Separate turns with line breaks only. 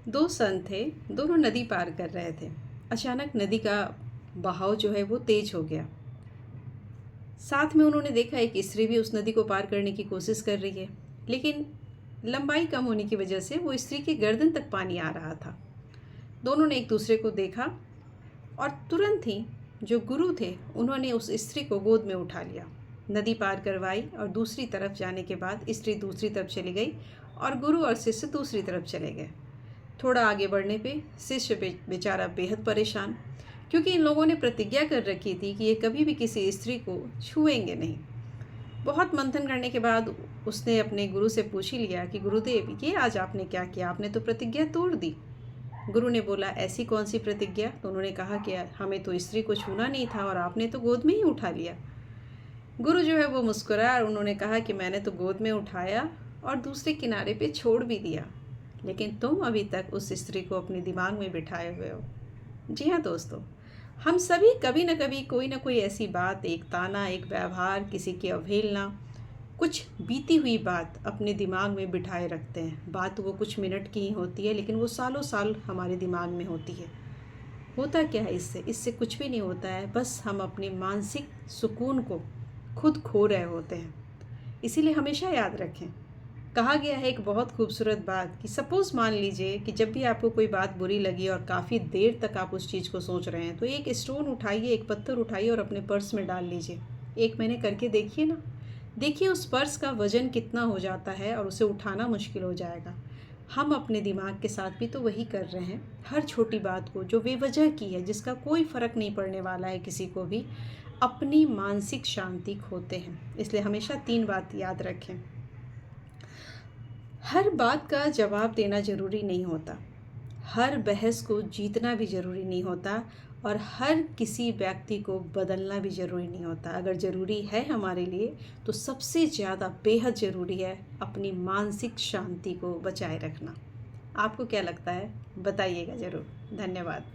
दो संत थे, दोनों नदी पार कर रहे थे। अचानक नदी का बहाव जो है वो तेज हो गया। साथ में उन्होंने देखा एक स्त्री भी उस नदी को पार करने की कोशिश कर रही है, लेकिन लंबाई कम होने की वजह से वो स्त्री की गर्दन तक पानी आ रहा था। दोनों ने एक दूसरे को देखा और तुरंत ही जो गुरु थे उन्होंने उस स्त्री को गोद में उठा लिया, नदी पार करवाई और दूसरी तरफ जाने के बाद स्त्री दूसरी तरफ चली गई और गुरु और शिष्य दूसरी तरफ चले गए। थोड़ा आगे बढ़ने पे शिष्य बेचारा बेहद परेशान, क्योंकि इन लोगों ने प्रतिज्ञा कर रखी थी कि ये कभी भी किसी स्त्री को छुएंगे नहीं। बहुत मंथन करने के बाद उसने अपने गुरु से पूछ ही लिया कि गुरुदेव, ये आज आपने क्या किया, आपने तो प्रतिज्ञा तोड़ दी। गुरु ने बोला, ऐसी कौन सी प्रतिज्ञा? तो उन्होंने कहा कि हमें तो स्त्री को छूना नहीं था और आपने तो गोद में ही उठा लिया। गुरु जो है वो मुस्कुराया और उन्होंने कहा कि मैंने तो गोद में उठाया और दूसरे किनारे पे छोड़ भी दिया, लेकिन तुम अभी तक उस स्त्री को अपने दिमाग में बिठाए हुए हो। जी हाँ दोस्तों, हम सभी कभी न कभी कोई ना कोई ऐसी बात, एक ताना, एक व्यवहार, किसी की अवहेलना, कुछ बीती हुई बात अपने दिमाग में बिठाए रखते हैं। बात वो कुछ मिनट की ही होती है, लेकिन वो सालों साल हमारे दिमाग में होती है। होता क्या है इससे कुछ भी नहीं होता है, बस हम अपने मानसिक सुकून को खुद खो रहे होते हैं। इसीलिए हमेशा याद रखें, कहा गया है एक बहुत खूबसूरत बात कि सपोज़ मान लीजिए कि जब भी आपको कोई बात बुरी लगी और काफ़ी देर तक आप उस चीज़ को सोच रहे हैं, तो एक स्टोन उठाइए, एक पत्थर उठाइए और अपने पर्स में डाल लीजिए। 1 महीने करके देखिए ना, देखिए उस पर्स का वज़न कितना हो जाता है और उसे उठाना मुश्किल हो जाएगा। हम अपने दिमाग के साथ भी तो वही कर रहे हैं। हर छोटी बात को जो बेवजह की है, जिसका कोई फ़र्क नहीं पड़ने वाला है किसी को भी, अपनी मानसिक शांति खोते हैं। इसलिए हमेशा 3 बात याद रखें। हर बात का जवाब देना ज़रूरी नहीं होता, हर बहस को जीतना भी ज़रूरी नहीं होता और हर किसी व्यक्ति को बदलना भी ज़रूरी नहीं होता। अगर ज़रूरी है हमारे लिए, तो सबसे ज़्यादा बेहद ज़रूरी है अपनी मानसिक शांति को बचाए रखना। आपको क्या लगता है? बताइएगा ज़रूर। धन्यवाद।